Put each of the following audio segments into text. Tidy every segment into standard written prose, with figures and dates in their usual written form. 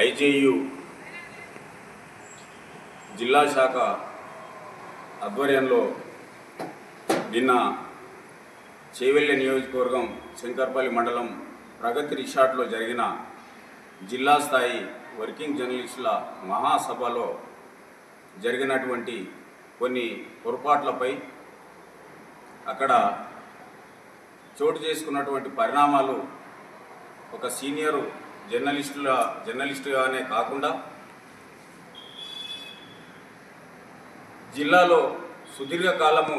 IJU జిల్లా శాఖ ఆధ్వర్యంలో నిన్న చేవెళ్ళ నియోజకవర్గం శంకర్పల్లి మండలం ప్రగతి రిసార్ట్లో జరిగిన జిల్లా స్థాయి వర్కింగ్ జర్నలిస్టుల మహాసభలో జరిగినటువంటి కొన్ని పొరపాట్లపై అక్కడ చోటు చేసుకున్నటువంటి పరిణామాలు ఒక సీనియర్ జర్నలిస్టుగానే కాకుండా జిల్లాలో సుదీర్ఘకాలము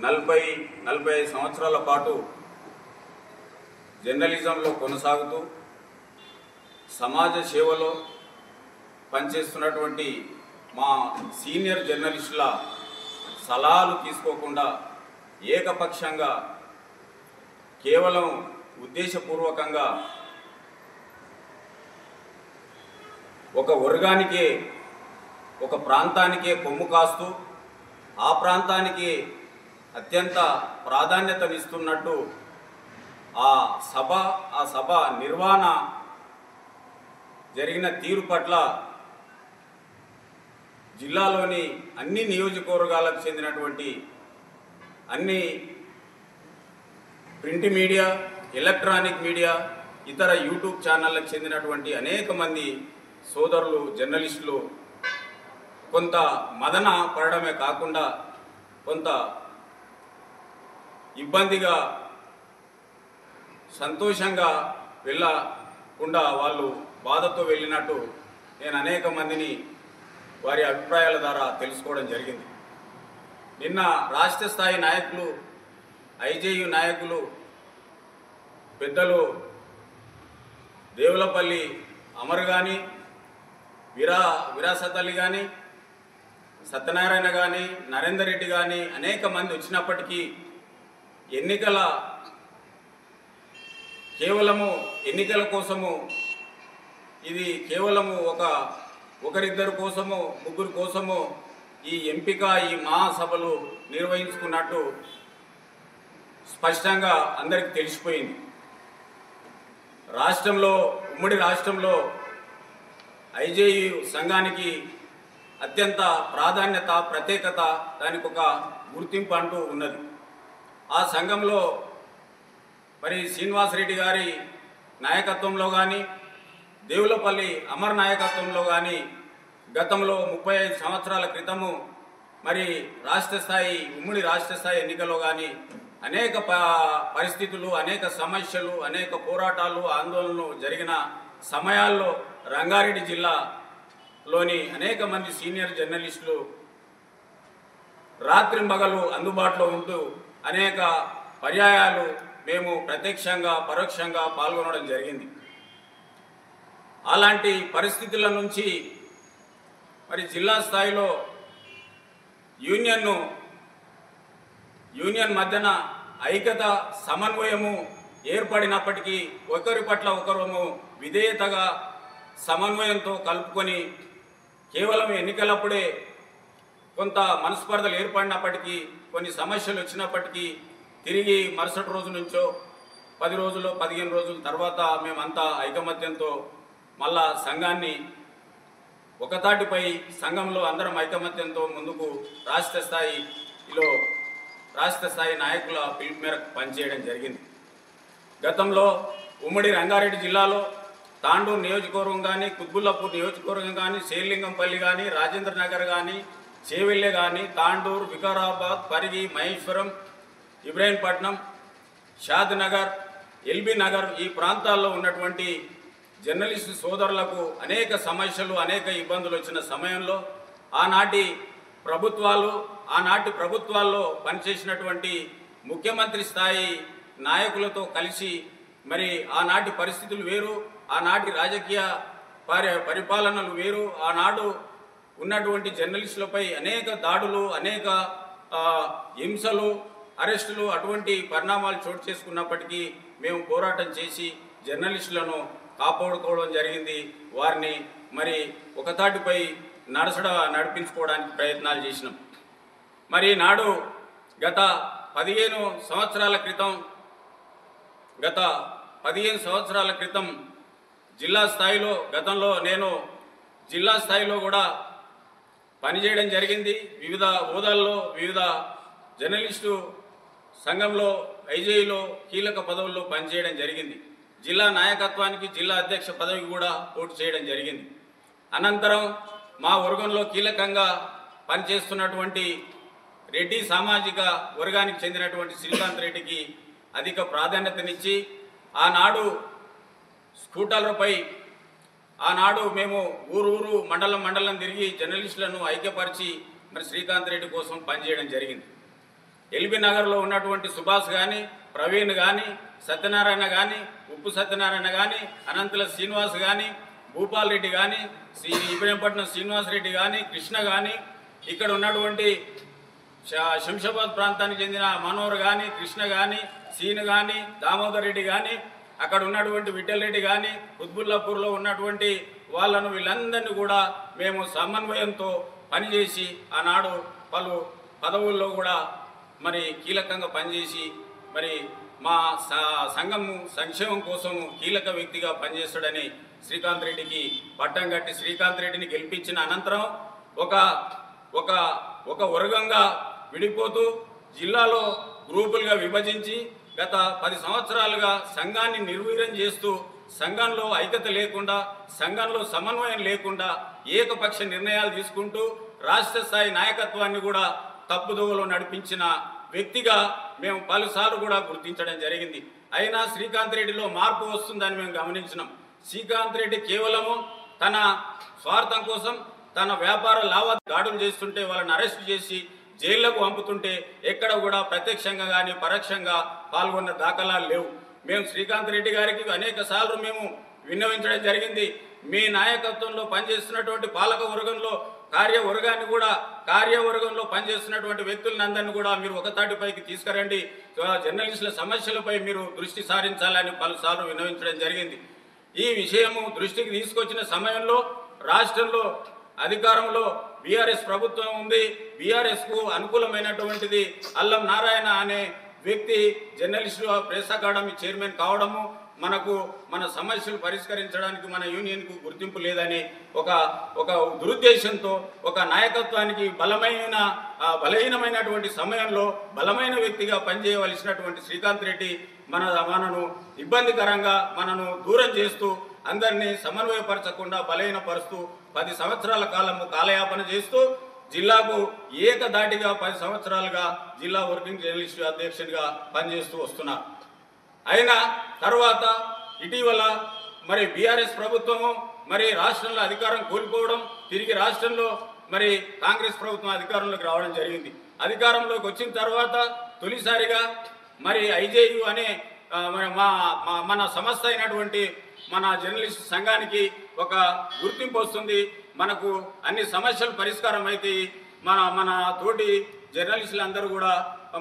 40-45 సంవత్సరాల పాటు జర్నలిజంలో కొనసాగుతూ సమాజ సేవలో పనిచేస్తున్నటువంటి మా సీనియర్ జర్నలిస్టుల సలహాలు తీసుకోకుండా ఏకపక్షంగా కేవలం ఉద్దేశపూర్వకంగా ఒక వర్గానికే ఒక ప్రాంతానికే కొమ్ము కాస్తూ ఆ ప్రాంతానికి అత్యంత ప్రాధాన్యతనిస్తున్నట్టు ఆ సభ నిర్వహణ జరిగిన తీరు పట్ల జిల్లాలోని అన్ని నియోజకవర్గాలకు చెందినటువంటి అన్ని ప్రింట్ మీడియా, ఎలక్ట్రానిక్ మీడియా, ఇతర యూట్యూబ్ ఛానళ్ళకు చెందినటువంటి అనేక మంది సోదరులు జర్నలిస్టులు కొంత మదన పడడమే కాకుండా కొంత ఇబ్బందిగా సంతోషంగా వెళ్ళకుండా వాళ్ళు బాధతో వెళ్ళినట్టు నేను అనేక మందిని వారి అభిప్రాయాల ద్వారా తెలుసుకోవడం జరిగింది. నిన్న రాష్ట్ర స్థాయి నాయకులు, ఐజేయు నాయకులు పెద్దలు దేవులపల్లి అమర్ కానీ, విరాసత్ అలీ కానీ, సత్యనారాయణ కానీ, నరేందర్ రెడ్డి కానీ అనేక మంది వచ్చినప్పటికీ కేవలము ఎన్నికల కోసము, ఇది కేవలము ఒకరిద్దరు కోసము, ముగ్గురు కోసము ఈ ఎంపిక, ఈ మహాసభలు నిర్వహించుకున్నట్టు స్పష్టంగా అందరికీ తెలిసిపోయింది. ఉమ్మడి రాష్ట్రంలో ఐజేయు సంఘానికి అత్యంత ప్రాధాన్యత, ప్రత్యేకత, దానికి ఒక గుర్తింపు అంటూ ఉన్నది. ఆ సంఘంలో మరి శ్రీనివాసరెడ్డి గారి నాయకత్వంలో కానీ, దేవులపల్లి అమర్ నాయకత్వంలో కానీ గతంలో 35 సంవత్సరాల క్రితము మరి ఉమ్మడి రాష్ట్ర స్థాయి ఎన్నికల్లో కానీ అనేక పరిస్థితులు, అనేక సమస్యలు, అనేక పోరాటాలు, ఆందోళనలు జరిగిన సమయాల్లో రంగారెడ్డి జిల్లాలోని అనేక మంది సీనియర్ జర్నలిస్టులు రాత్రింబగలు అందుబాటులో ఉంటూ అనేక పర్యాయాలు మేము ప్రత్యక్షంగా పరోక్షంగా పాల్గొనడం జరిగింది. అలాంటి పరిస్థితుల నుంచి మరి జిల్లా స్థాయిలో యూనియన్ మధ్యన ఐక్యత, సమన్వయము ఏర్పడినప్పటికీ ఒకరి పట్ల ఒకరము విధేయతగా సమన్వయంతో కలుపుకొని కేవలం ఎన్నికలప్పుడే కొంత మనస్పర్ధలు ఏర్పడినప్పటికీ, కొన్ని సమస్యలు వచ్చినప్పటికీ తిరిగి మరుసటి రోజు నుంచో 10 రోజులు 15 రోజుల తర్వాత మేమంతా ఐకమత్యంతో మళ్ళా సంఘాన్ని ఒకతాటిపై సంఘంలో అందరం ఐకమత్యంతో ముందుకు రాష్ట్ర స్థాయి నాయకుల పిలుపు మేరకు పనిచేయడం జరిగింది. గతంలో ఉమ్మడి రంగారెడ్డి జిల్లాలో తాండూరు నియోజకవర్గం కానీ, కుత్బుల్లాపూర్ నియోజకవర్గం కానీ, శేర్లింగంపల్లి కానీ, రాజేంద్ర నగర్ కానీ, చేవెళ్ళే కానీ, తాండూరు, వికారాబాద్, పరిగి, మహేశ్వరం, ఇబ్రాహీంపట్నం, షాద్ నగర్, ఎల్బీ నగర్ ఈ ప్రాంతాల్లో ఉన్నటువంటి జర్నలిస్టు సోదరులకు అనేక సమస్యలు, అనేక ఇబ్బందులు వచ్చిన సమయంలో ఆనాటి ప్రభుత్వాల్లో పనిచేసినటువంటి ముఖ్యమంత్రి స్థాయి నాయకులతో కలిసి మరి ఆనాటి పరిస్థితులు వేరు, ఆనాటి రాజకీయ పరిపాలనలు వేరు, ఆనాడు ఉన్నటువంటి జర్నలిస్టులపై అనేక దాడులు, అనేక హింసలు, అరెస్టులు అటువంటి పరిణామాలు చోటు చేసుకున్నప్పటికీ మేము పోరాటం చేసి జర్నలిస్టులను కాపాడుకోవడం జరిగింది. వారిని మరి ఒకతాటిపై నడిపించుకోవడానికి ప్రయత్నాలు చేసినాం. మరి నాడు గత 15 సంవత్సరాల క్రితం జిల్లా స్థాయిలో గతంలో నేను జిల్లా స్థాయిలో కూడా పనిచేయడం జరిగింది. వివిధ హోదాల్లో వివిధ జర్నలిస్టు సంఘంలో ఐజేఈలో కీలక పదవుల్లో పనిచేయడం జరిగింది. జిల్లా నాయకత్వానికి జిల్లా అధ్యక్ష పదవికి కూడా పోటీ చేయడం జరిగింది. అనంతరం మా వర్గంలో కీలకంగా పనిచేస్తున్నటువంటి రెడ్డి సామాజిక వర్గానికి చెందినటువంటి శ్రీకాంత్ రెడ్డికి అధిక ప్రాధాన్యతనిచ్చి ఆనాడు స్కూటర్లపై ఆనాడు మేము ఊరు మండలం తిరిగి జర్నలిస్టులను ఐక్యపరిచి మరి శ్రీకాంత్ రెడ్డి కోసం పనిచేయడం జరిగింది. ఎల్బీ నగర్లో ఉన్నటువంటి సుభాష్ కానీ, ప్రవీణ్ కానీ, సత్యనారాయణ కానీ, ఉప్పు సత్యనారాయణ కానీ, అనంతుల శ్రీనివాస్ కానీ, భూపాల్ రెడ్డి కానీ, ఇబ్రహీంపట్నం శ్రీనివాస్ రెడ్డి కానీ, కృష్ణ కానీ, ఇక్కడ ఉన్నటువంటి శంషాబాద్ ప్రాంతానికి చెందిన మనోహర్ కానీ, కృష్ణ కానీ, సీను కానీ, దామోదర్ రెడ్డి కానీ, అక్కడ ఉన్నటువంటి విఠల్ రెడ్డి కానీ, కుత్బుల్లాపూర్లో ఉన్నటువంటి వాళ్ళను వీళ్ళందరినీ కూడా మేము సమన్వయంతో పనిచేసి ఆనాడు పలు పదవుల్లో కూడా మరి కీలకంగా పనిచేసి మరి మా సంఘము సంక్షేమం కోసము కీలక వ్యక్తిగా పనిచేస్తాడని శ్రీకాంత్ రెడ్డికి పట్టం కట్టి శ్రీకాంత్ రెడ్డిని గెలిపించిన అనంతరం ఒక వర్గంగా విడిపోతూ జిల్లాలో గ్రూపులుగా విభజించి గత 10 సంవత్సరాలుగా సంఘాన్ని నిర్వీర్యం చేస్తూ సంఘంలో ఐక్యత లేకుండా సంఘంలో సమన్వయం లేకుండా ఏకపక్ష నిర్ణయాలు తీసుకుంటూ రాష్ట్ర స్థాయి నాయకత్వాన్ని కూడా తప్పుదోవలో నడిపించిన వ్యక్తిగా మేము పలుసార్లు కూడా గుర్తించడం జరిగింది. అయినా శ్రీకాంత్ రెడ్డిలో మార్పు వస్తుందని మేము గమనించినాం. శ్రీకాంత్ రెడ్డి కేవలము తన స్వార్థం కోసం తన వ్యాపార లావాదేవీలు చేస్తుంటే వాళ్ళని అరెస్ట్ చేసి జైళ్లకు పంపుతుంటే ఎక్కడ కూడా ప్రత్యక్షంగా కానీ పరోక్షంగా పాల్గొన్న దాఖలాలు లేవు. మేము శ్రీకాంత్ రెడ్డి గారికి అనేక సార్లు మేము విన్నవించడం జరిగింది. మీ నాయకత్వంలో పనిచేస్తున్నటువంటి పాలక వర్గంలో కార్యవర్గంలో పనిచేస్తున్నటువంటి వ్యక్తులందరినీ కూడా మీరు ఒకతాటిపైకి తీసుకురండి, జర్నలిస్టుల సమస్యలపై మీరు దృష్టి సారించాలని పలుసార్లు విన్నవించడం జరిగింది. ఈ విషయము దృష్టికి తీసుకొచ్చిన సమయంలో రాష్ట్రంలో అధికారంలో బీఆర్ఎస్ ప్రభుత్వం ఉంది. బీఆర్ఎస్కు అనుకూలమైనటువంటిది అల్లం నారాయణ అనే వ్యక్తి జర్నలిస్టు ప్రెస్ అకాడమీ చైర్మన్ కావడము, మన సమస్యలు పరిష్కరించడానికి మన యూనియన్కు గుర్తింపు లేదని ఒక దురుద్దేశంతో ఒక నాయకత్వానికి బలహీనమైనటువంటి సమయంలో బలమైన వ్యక్తిగా పనిచేయవలసినటువంటి శ్రీకాంత్ రెడ్డి మనను ఇబ్బందికరంగా మనను దూరం చేస్తూ అందరినీ సమన్వయపరచకుండా బలహీనపరుస్తూ 10 సంవత్సరాల కాలయాపన చేస్తూ జిల్లాకు ఏకదాటిగా 10 సంవత్సరాలుగా జిల్లా వర్కింగ్ జర్నలిస్టు అధ్యక్షుడిగా పనిచేస్తూ వస్తున్నారు. అయినా తర్వాత ఇటీవల మరి బీఆర్ఎస్ ప్రభుత్వము మరి రాష్ట్రంలో అధికారం కోల్పోవడం, తిరిగి రాష్ట్రంలో మరి కాంగ్రెస్ ప్రభుత్వం అధికారంలోకి రావడం జరిగింది. అధికారంలోకి వచ్చిన తర్వాత తొలిసారిగా మరి ఐజేయు అనే మన సంస్థ అయినటువంటి మన జర్నలిస్ట్ సంఘానికి ఒక గుర్తింపు వస్తుంది. మనకు అన్ని సమస్యలు పరిష్కారం అయితే మన తోటి జర్నలిస్టులు అందరూ కూడా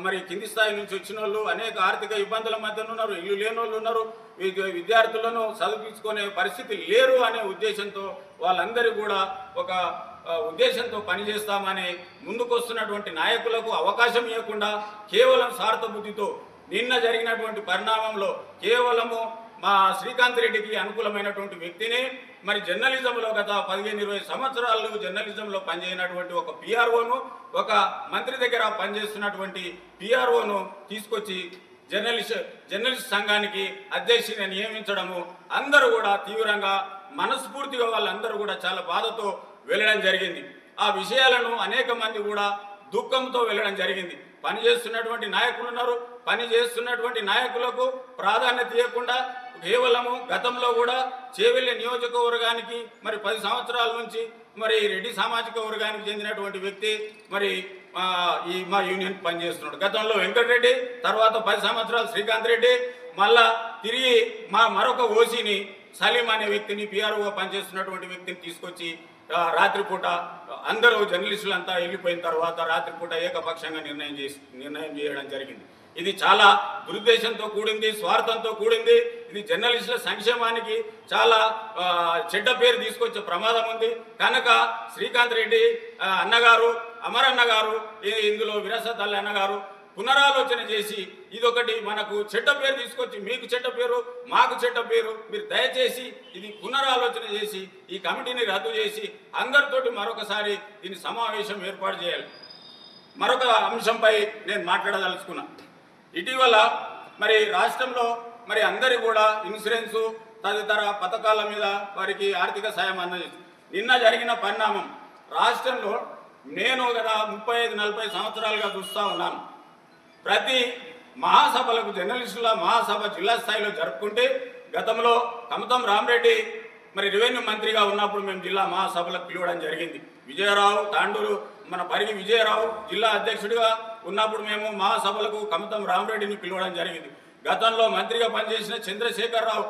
మరి కింది స్థాయి నుంచి వచ్చిన వాళ్ళు అనేక ఆర్థిక ఇబ్బందుల మధ్య ఉన్నారు, ఇల్లు లేని వాళ్ళు ఉన్నారు, విద్యార్థులను చదివించుకునే పరిస్థితి లేరు అనే ఉద్దేశంతో వాళ్ళందరూ కూడా ఒక ఉద్దేశంతో పనిచేస్తామని ముందుకొస్తున్నటువంటి నాయకులకు అవకాశం ఇవ్వకుండా కేవలం స్వార్థ బుద్ధితో నిన్న జరిగినటువంటి పరిణామంలో కేవలము మా శ్రీకాంత్ రెడ్డికి అనుకూలమైనటువంటి వ్యక్తిని మరి జర్నలిజంలో గత 15-20 సంవత్సరాలు జర్నలిజంలో పనిచేయనటువంటి ఒక పిఆర్ఓను, ఒక మంత్రి దగ్గర పనిచేస్తున్నటువంటి పిఆర్ఓను తీసుకొచ్చి జర్నలిస్ట్ సంఘానికి అధ్యక్షుడిని నియమించడము అందరూ కూడా తీవ్రంగా మనస్ఫూర్తిగా వాళ్ళందరూ కూడా చాలా బాధతో వెళ్ళడం జరిగింది. ఆ విషయాలను అనేక మంది కూడా దుఃఖంతో వెళ్ళడం జరిగింది. పనిచేస్తున్నటువంటి నాయకులు ఉన్నారు, పనిచేస్తున్నటువంటి నాయకులకు ప్రాధాన్యత ఇవ్వకుండా కేవలము గతంలో కూడా చేవెళ్ళ నియోజకవర్గానికి మరి 10 సంవత్సరాల నుంచి మరి రెడ్డి సామాజిక వర్గానికి చెందినటువంటి వ్యక్తి మరి మా యూనియన్ పనిచేస్తున్నాడు. గతంలో వెంకటరెడ్డి, తర్వాత 10 సంవత్సరాలు శ్రీకాంత్ రెడ్డి, మళ్ళా తిరిగి మరొక ఓసీని సలీం అనే వ్యక్తిని పిఆర్ఓగా పనిచేస్తున్నటువంటి వ్యక్తిని తీసుకొచ్చి రాత్రిపూట అందరూ జర్నలిస్టులంతా వెళ్ళిపోయిన తర్వాత రాత్రిపూట ఏకపక్షంగా నిర్ణయం చేయడం జరిగింది. ఇది చాలా దురుద్దేశంతో కూడింది, స్వార్థంతో కూడింది. ఇది జర్నలిస్టుల సంక్షేమానికి చాలా చెడ్డ పేరు తీసుకొచ్చే ప్రమాదం ఉంది. కనుక శ్రీకాంత్ రెడ్డి అన్నగారు, అమరన్న గారు, ఇందులో విరాసత్ అల్లీ అన్నగారు పునరాలోచన చేసి ఇదొకటి మనకు చెడ్డ పేరు తీసుకొచ్చి మీకు చెడ్డ పేరు మాకు చెడ్డ పేరు, మీరు దయచేసి ఇది పునరాలోచన చేసి ఈ కమిటీని రద్దు చేసి అందరితోటి మరొకసారి దీని సమావేశం ఏర్పాటు చేయాలి. మరొక అంశంపై నేను మాట్లాడదలుచుకున్నా. ఇటీవల మరి రాష్ట్రంలో మరి అందరి కూడా ఇన్సూరెన్సు తదితర పథకాల మీద వారికి ఆర్థిక సాయం అందజేసి నిన్న జరిగిన పరిణామం రాష్ట్రంలో నేను గత 35-40 సంవత్సరాలుగా చూస్తూ ఉన్నాను. ప్రతి మహాసభలకు జర్నలిస్టుల మహాసభ జిల్లా స్థాయిలో జరుపుకుంటే గతంలో కమతం రామరెడ్డి మరి రెవెన్యూ మంత్రిగా ఉన్నప్పుడు మేము జిల్లా మహాసభలకు పిలవడం జరిగింది. విజయరావు తాండూరు మన పరిగి విజయరావు జిల్లా అధ్యక్షుడిగా ఉన్నప్పుడు మేము మహాసభలకు కమతం రామరెడ్డిని పిలవడం జరిగింది. గతంలో మంత్రిగా పనిచేసిన చంద్రశేఖరరావు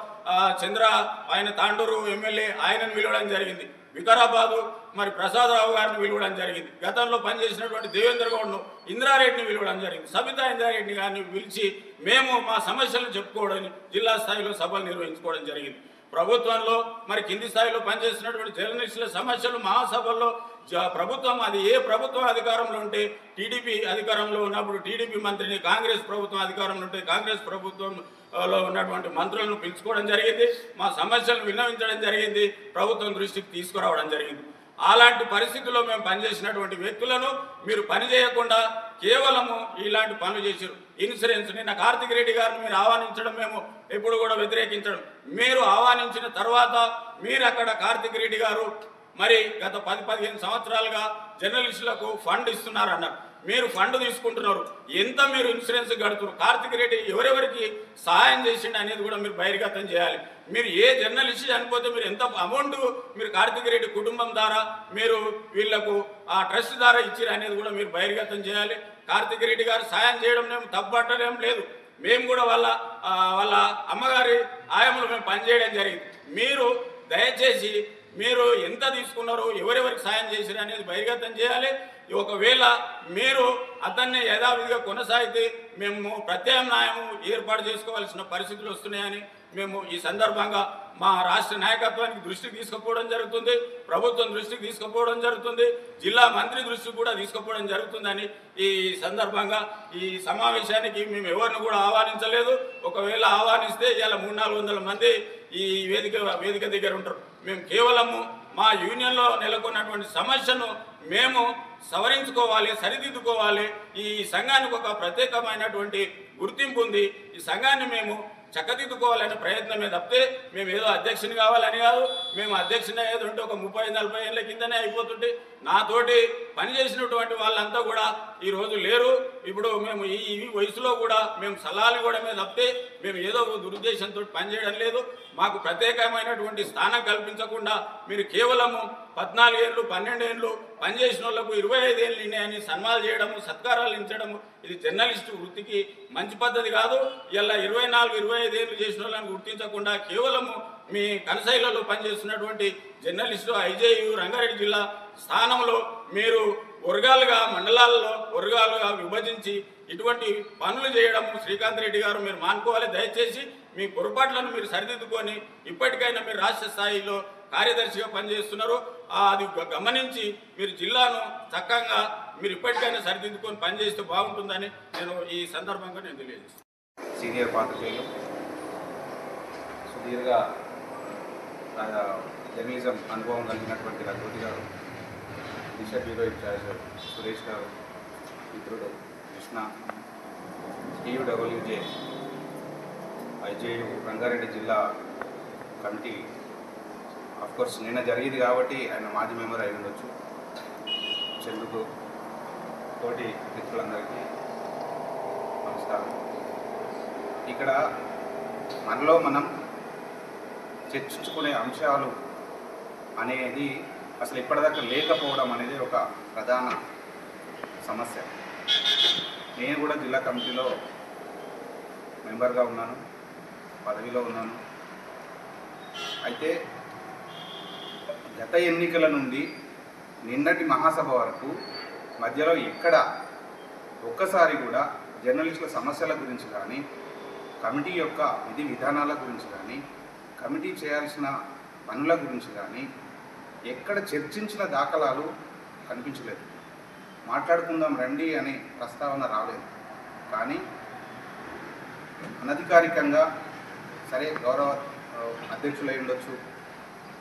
ఆయన తాండూరు ఎమ్మెల్యే ఆయనను పిలవడం జరిగింది. వికారాబాదు మరి ప్రసాదరావు గారిని పిలవడం జరిగింది. గతంలో పనిచేసినటువంటి దేవేంద్ర గౌడ్ను ఇంద్రారెడ్డిని పిలవడం జరిగింది. సబితా ఇంద్రారెడ్డి గారిని పిలిచి మేము మా సమస్యలను చెప్పుకోవడం జిల్లా స్థాయిలో సభలు నిర్వహించుకోవడం జరిగింది. ప్రభుత్వంలో మరి కింది స్థాయిలో పనిచేసినటువంటి జర్నలిస్టుల సమస్యలు మహాసభల్లో ప్రభుత్వం అది ఏ ప్రభుత్వం అధికారంలో ఉంటే టీడీపీ అధికారంలో ఉన్నప్పుడు టీడీపీ మంత్రిని, కాంగ్రెస్ ప్రభుత్వం అధికారంలో ఉంటే కాంగ్రెస్ ప్రభుత్వంలో ఉన్నటువంటి మంత్రులను పిలుచుకోవడం జరిగింది. మా సమస్యలను విన్నవించడం జరిగింది, ప్రభుత్వం దృష్టికి తీసుకురావడం జరిగింది. అలాంటి పరిస్థితుల్లో మేము పనిచేసినటువంటి వ్యక్తులను మీరు పని చేయకుండా కేవలము ఇలాంటి పనులు చేశారు. ఇన్సూరెన్స్ నిన్న కార్తిక్ రెడ్డి గారిని మీరు ఆహ్వానించడం మేము ఎప్పుడు కూడా వ్యతిరేకించడం. మీరు ఆహ్వానించిన తర్వాత మీరు అక్కడ కార్తిక్ రెడ్డి గారు మరి గత 10-15 సంవత్సరాలుగా జర్నలిస్టులకు ఫండ్ ఇస్తున్నారన్నారు. మీరు ఫండ్ తీసుకుంటున్నారు, ఎంత మీరు ఇన్సూరెన్స్ కడుతున్నారు, కార్తిక్ రెడ్డి ఎవరెవరికి సహాయం చేసిండు అనేది కూడా మీరు బహిర్గతం చేయాలి. మీరు ఏ జర్నలిస్ట్ చనిపోతే మీరు ఎంత అమౌంట్ మీరు కార్తిక్ రెడ్డి కుటుంబం ద్వారా మీరు వీళ్లకు ఆ ట్రస్ట్ ద్వారా ఇచ్చారు అనేది కూడా మీరు బహిర్గతం చేయాలి. కార్తిక్ రెడ్డి గారు సాయం చేయడం మేము తప్పట్టడం లేదు. మేము కూడా వాళ్ళ అమ్మగారి ఆయములు మేము పనిచేయడం జరిగింది. మీరు దయచేసి మీరు ఎంత తీసుకున్నారో ఎవరెవరికి సాయం చేశారు అనేది బహిర్గతం చేయాలి. ఒకవేళ మీరు అతన్ని యథావిధిగా కొనసాగితే మేము ప్రత్యామ్నాయము ఏర్పాటు చేసుకోవాల్సిన పరిస్థితులు వస్తున్నాయని మేము ఈ సందర్భంగా మా రాష్ట్ర నాయకత్వానికి దృష్టికి తీసుకుపోవడం జరుగుతుంది, ప్రభుత్వం దృష్టికి తీసుకుపోవడం జరుగుతుంది, జిల్లా మంత్రి దృష్టికి కూడా తీసుకుపోవడం జరుగుతుందని ఈ సందర్భంగా ఈ సమావేశానికి మేము ఎవరిని కూడా ఆహ్వానించలేదు. ఒకవేళ ఆహ్వానిస్తే ఇలా 300-400 మంది ఈ వేదిక దగ్గర ఉంటారు. మేము కేవలము మా యూనియన్లో నెలకొన్నటువంటి సమస్యను మేము సవరించుకోవాలి, సరిదిద్దుకోవాలి. ఈ సంఘానికి ఒక ప్రత్యేకమైనటువంటి గుర్తింపు ఉంది. ఈ సంఘాన్ని మేము చక్కదిద్దుకోవాలనే ప్రయత్నమే తప్పితే మేము ఏదో అధ్యక్షుని కావాలని కాదు. మేము అధ్యక్షుని అయ్యేది ఉంటే ఒక 30-40 ఏళ్ళ కిందనే అయిపోతుంటే నాతోటి పనిచేసినటువంటి వాళ్ళంతా కూడా ఈరోజు లేరు. ఇప్పుడు మేము ఈ వయసులో కూడా మేము సలహాలు ఇవ్వడమే తప్పితే మేము ఏదో దురుద్దేశంతో పనిచేయడం లేదు. మాకు ప్రత్యేకమైనటువంటి స్థానం కల్పించకుండా మీరు కేవలము 14 ఏళ్ళు 12 ఏళ్ళు పనిచేసిన వాళ్ళకు 25 ఏళ్ళు నిండాయని సన్మానాలు చేయడము, సత్కారాలు ఇచ్చడము ఇది జర్నలిస్టు వృత్తికి మంచి పద్ధతి కాదు. ఇలా 24-25 ఏళ్ళు చేసిన వాళ్ళని గుర్తించకుండా కేవలము మీ కనసైలలో పనిచేస్తున్నటువంటి జర్నలిస్టు ఐజేయు రంగారెడ్డి జిల్లా స్థానంలో మీరు వర్గాలుగా మండలాల్లో వర్గాలుగా విభజించి ఇటువంటి పనులు చేయడం శ్రీకాంత్ రెడ్డి గారు మీరు మానుకోవాలి. దయచేసి మీ పొరపాట్లను మీరు సరిదిద్దుకొని ఇప్పటికైనా మీరు రాష్ట్ర స్థాయిలో కార్యదర్శిగా పనిచేస్తున్నారు, అది గమనించి మీరు జిల్లాను చక్కగా మీరు ఇప్పటికైనా సరిదిద్దుకొని పనిచేస్తే బాగుంటుందని నేను ఈ సందర్భంగా నేను తెలియజేస్తాను. సీనియర్ పాత్రికేయులు, సుదీర్ఘ జర్నలిజం అనుభవం కలిగినటువంటి రఘుపతి గారు, దిశ బ్యూరో ఇన్ఛార్జ్ సురేష్ గారు, మిత్రుడు కృష్ణ, TUWJ ఐజేయు రంగారెడ్డి జిల్లా కమిటీ, అఫ్కోర్స్ నిన్న జరిగింది కాబట్టి ఆయన మాజీ మెంబర్ అయి ఉండొచ్చు, చందుకు, తోటి మిత్రులందరికీ నమస్కారం. ఇక్కడ మనలో మనం చర్చించుకునే అంశాలు అనేది అసలు ఇప్పటిదాకా లేకపోవడం అనేది ఒక ప్రధాన సమస్య. నేను కూడా జిల్లా కమిటీలో మెంబర్గా ఉన్నాను, పదవిలో ఉన్నాను. అయితే గత ఎన్నికల నుండి నిన్నటి మహాసభ వరకు మధ్యలో ఎక్కడ ఒక్కసారి కూడా జర్నలిస్టుల సమస్యల గురించి కానీ, కమిటీ యొక్క విధి విధానాల గురించి కానీ, కమిటీ చేయాల్సిన పనుల గురించి కానీ ఎక్కడ చర్చించిన దాఖలాలు కనిపించలేదు. మాట్లాడుకుందాం రండి అనే ప్రస్తావన రాలేదు. కానీ అనధికారికంగా సరే గౌరవ అధ్యక్షులు అయి ఉండొచ్చు,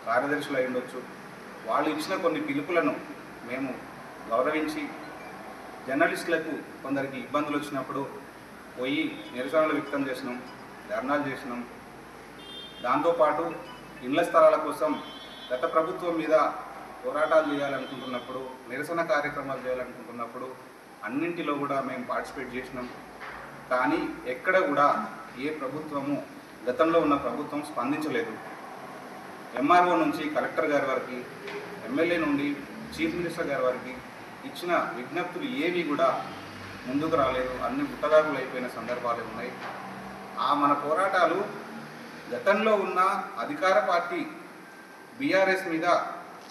కార్యదర్శులు అయి ఉండొచ్చు, వాళ్ళు ఇచ్చిన కొన్ని పిలుపులను మేము గౌరవించి జర్నలిస్టులకు కొందరికి ఇబ్బందులు వచ్చినప్పుడు పోయి నిరసనలు వ్యక్తం చేసినాం, ధర్నాలు చేసినాం. దాంతోపాటు ఇళ్ల స్థలాల కోసం గత ప్రభుత్వం మీద పోరాటాలు చేయాలనుకుంటున్నప్పుడు, నిరసన కార్యక్రమాలు చేయాలనుకుంటున్నప్పుడు అన్నింటిలో కూడా మేము పార్టిసిపేట్ చేసినాం. కానీ ఎక్కడ కూడా ఏ ప్రభుత్వము, గతంలో ఉన్న ప్రభుత్వం స్పందించలేదు. ఎంఆర్ఓ నుంచి కలెక్టర్ గారి వరకు, ఎమ్మెల్యే నుండి చీఫ్ మినిస్టర్ గారి వరకు ఇచ్చిన విజ్ఞప్తులు ఏవి కూడా ముందుకు రాలేదు. అన్ని గుట్టదారులు అయిపోయిన సందర్భాలు ఉన్నాయి. మన పోరాటాలు గతంలో ఉన్న అధికార పార్టీ బీఆర్ఎస్ మీద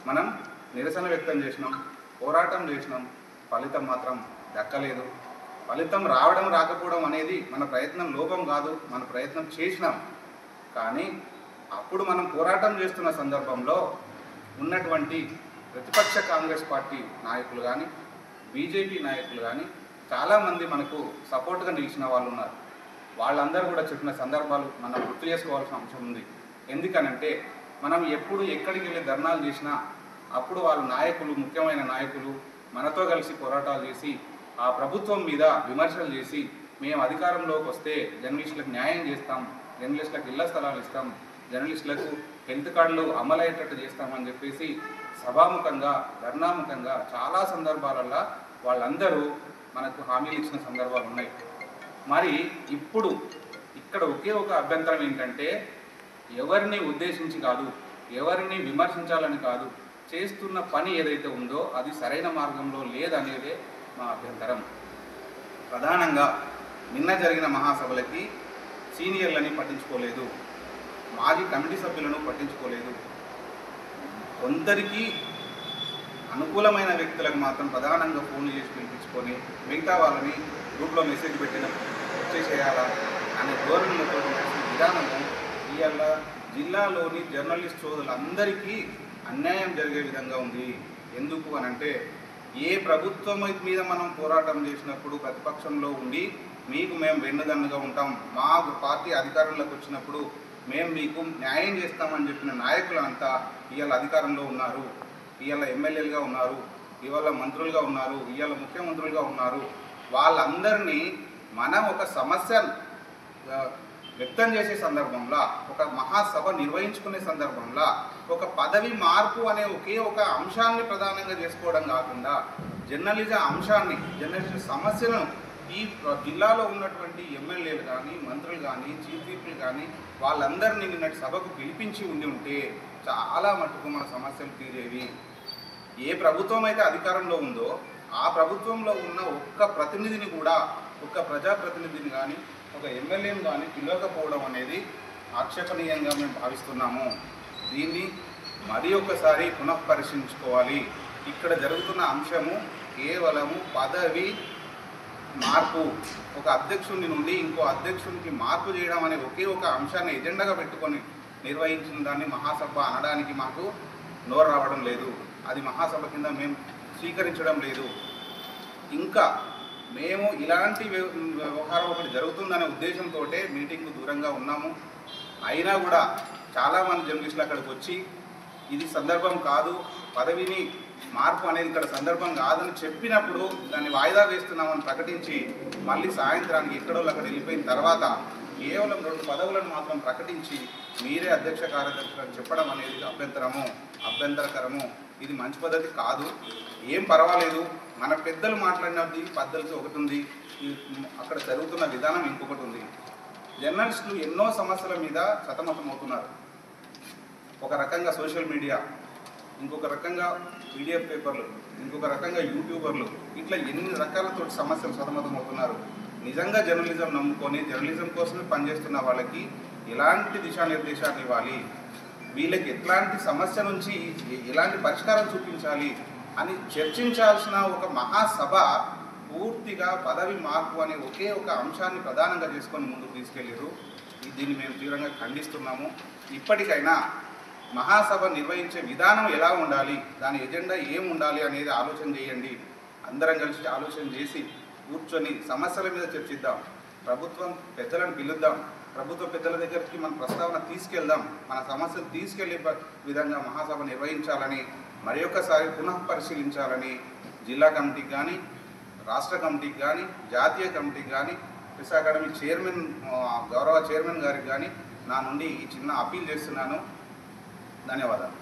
మనం నిరసన వ్యక్తం చేసినాం, పోరాటం చేసినాం. ఫలితం మాత్రం దక్కలేదు. ఫలితం రావడం రాకపోవడం అనేది మన ప్రయత్నం లోపం కాదు, మన ప్రయత్నం చేసినాం. కానీ అప్పుడు మనం పోరాటం చేస్తున్న సందర్భంలో ఉన్నటువంటి ప్రతిపక్ష కాంగ్రెస్ పార్టీ నాయకులు కానీ, బీజేపీ నాయకులు కానీ చాలామంది మనకు సపోర్ట్గా నిలిచిన వాళ్ళు ఉన్నారు. వాళ్ళందరూ కూడా చెప్పిన సందర్భాలు మనం గుర్తు చేసుకోవాల్సిన అంశం ఉంది. ఎందుకనంటే మనం ఎప్పుడు ఎక్కడికి వెళ్ళి ధర్నాలు చేసినా అప్పుడు వాళ్ళ నాయకులు, ముఖ్యమైన నాయకులు మనతో కలిసి పోరాటాలు చేసి ఆ ప్రభుత్వం మీద విమర్శలు చేసి మేము అధికారంలోకి వస్తే జర్నలిస్టులకు న్యాయం చేస్తాం, జర్నలిస్టులకు ఇళ్ల స్థలాలు ఇస్తాం, జర్నలిస్టులకు హెల్త్ కార్డులు అమలయ్యేటట్టు చేస్తామని చెప్పేసి సభాముఖంగా, ధర్నాముఖంగా చాలా సందర్భాలలో వాళ్ళందరూ మనకు హామీలు ఇచ్చిన సందర్భాలు ఉన్నాయి. మరి ఇప్పుడు ఇక్కడ ఒకే ఒక అభ్యంతరం ఏంటంటే ఎవరిని ఉద్దేశించి కాదు, ఎవరిని విమర్శించాలని కాదు, చేస్తున్న పని ఏదైతే ఉందో అది సరైన మార్గంలో లేదనేదే మా అభ్యంతరం. ప్రధానంగా నిన్న జరిగిన మహాసభలకి సీనియర్లని పట్టించుకోలేదు, మాజీ కమిటీ సభ్యులను పట్టించుకోలేదు. కొందరికి అనుకూలమైన వ్యక్తులకు మాత్రం ప్రధానంగా ఫోన్లు చేసి పిలిపించుకొని మిగతా వాళ్ళని గ్రూప్లో మెసేజ్ పెట్టిన వచ్చేసేయాలా అనే ధోరణితో నడిచిన విధానము ఇవాళ జిల్లాలోని జర్నలిస్ట్ సోదరులందరికీ అన్యాయం జరిగే విధంగా ఉంది. ఎందుకు అనంటే ఏ ప్రభుత్వం మీద మనం పోరాటం చేసినప్పుడు ప్రతిపక్షంలో ఉండి మీకు మేము వెన్నుదన్నుగా ఉంటాం, మా పార్టీ అధికారంలోకి వచ్చినప్పుడు మేము మీకు న్యాయం చేస్తామని చెప్పిన నాయకులంతా ఇవాళ అధికారంలో ఉన్నారు, ఇవాళ ఎమ్మెల్యేలుగా ఉన్నారు, ఇవాళ మంత్రులుగా ఉన్నారు, ఇవాళ ముఖ్యమంత్రులుగా ఉన్నారు. వాళ్ళందరినీ మనం ఒక సమస్య వ్యక్తం చేసే సందర్భంలో, ఒక మహాసభ నిర్వహించుకునే సందర్భంలో ఒక పదవి మార్పు అనే ఒకే ఒక అంశాన్ని ప్రధానంగా చేసుకోవడం కాకుండా జర్నలిజం అంశాన్ని, జర్నలిజం సమస్యలను ఈ జిల్లాలో ఉన్నటువంటి ఎమ్మెల్యేలు కానీ, మంత్రులు కానీ, చీఫ్ విప్లు కానీ వాళ్ళందరినీ నిన్నటి సభకు పిలిపించి ఉంటే చాలా మటుకు మన సమస్యలు తీరేవి. ఏ ప్రభుత్వం అయితే అధికారంలో ఉందో ఆ ప్రభుత్వంలో ఉన్న ఒక్క ప్రతినిధిని కూడా, ఒక్క ప్రజాప్రతినిధిని కానీ, ఒక ఎమ్మెల్యేని కానీ పిలవకపోవడం అనేది ఆక్షేపణీయంగా మేము భావిస్తున్నాము. దీన్ని మరి ఒకసారి పునఃపరిశీలించుకోవాలి. ఇక్కడ జరుగుతున్న అంశము కేవలము పదవి మార్పు, ఒక అధ్యక్షుని నుండి ఇంకో అధ్యక్షునికి మార్పు చేయడం అనే ఒకే ఒక అంశాన్ని ఎజెండాగా పెట్టుకొని నిర్వహించిన దాన్ని మహాసభ అనడానికి మాకు నోరు రావడం లేదు. అది మహాసభ కింద మేము స్వీకరించడం లేదు. ఇంకా మేము ఇలాంటి వ్యవహారం ఒకటి జరుగుతుందనే ఉద్దేశంతో మీటింగ్కు దూరంగా ఉన్నాము. అయినా కూడా చాలామంది జర్నలిస్టులు అక్కడికి వచ్చి ఇది సందర్భం కాదు, పదవిని మార్పు అనేది ఇక్కడ సందర్భం కాదని చెప్పినప్పుడు దాన్ని వాయిదా వేస్తున్నామని ప్రకటించి మళ్ళీ సాయంత్రానికి ఎక్కడో అక్కడ వెళ్ళిపోయిన తర్వాత కేవలం 2 పదవులను మాత్రం ప్రకటించి మీరే అధ్యక్ష కార్యదర్శి అని చెప్పడం అనేది అభ్యంతరకరము. ఇది మంచి పద్ధతి కాదు. ఏం పర్వాలేదు, మన పెద్దలు మాట్లాడినది పద్ధతి ఒకటి ఉంది, అక్కడ జరుగుతున్న విధానం ఇంకొకటి ఉంది. జర్నలిస్టులు ఎన్నో సమస్యల మీద సతమతమవుతున్నారు. ఒక రకంగా సోషల్ మీడియా, ఇంకొక రకంగా పీడిఎఫ్ పేపర్లు, ఇంకొక రకంగా యూట్యూబర్లు, ఇట్లా ఎన్ని రకాలతో సమస్యలు సతమతమవుతున్నారు. నిజంగా జర్నలిజం నమ్ముకొని జర్నలిజం కోసమే పనిచేస్తున్న వాళ్ళకి ఎలాంటి దిశానిర్దేశాలు ఇవ్వాలి, వీళ్ళకి ఎట్లాంటి సమస్య నుంచి ఎలాంటి పరిష్కారం చూపించాలి అని చర్చించాల్సిన ఒక మహాసభ పూర్తిగా పదవి మార్పు అనే ఒకే ఒక అంశాన్ని ప్రధానంగా చేసుకొని ముందుకు తీసుకెళ్ళారు. దీన్ని మేము తీవ్రంగా ఖండిస్తున్నాము. ఇప్పటికైనా మహాసభ నిర్వహించే విధానం ఎలా ఉండాలి, దాని ఎజెండా ఏం ఉండాలి అనేది ఆలోచన చేయండి. అందరం కలిసి ఆలోచన చేసి కూర్చొని సమస్యల మీద చర్చిద్దాం. ప్రభుత్వం పెద్దలను పిలుద్దాం. ప్రభుత్వ పెద్దల దగ్గరికి మన ప్రస్తావన తీసుకెళ్దాం. మన సమస్యలు తీసుకెళ్లే విధంగా మహాసభ నిర్వహించాలని మరి ఒక్కసారి పునః పరిశీలించాలని జిల్లా కమిటీకి కానీ, రాష్ట్ర కమిటీకి కానీ, జాతీయ కమిటీకి కానీ, ప్రెస్ అకాడమీ చైర్మన్ గౌరవ చైర్మన్ గారికి కానీ నా నుండి ఈ చిన్న అప్పీల్ చేస్తున్నాను. ధన్యవాదాలు.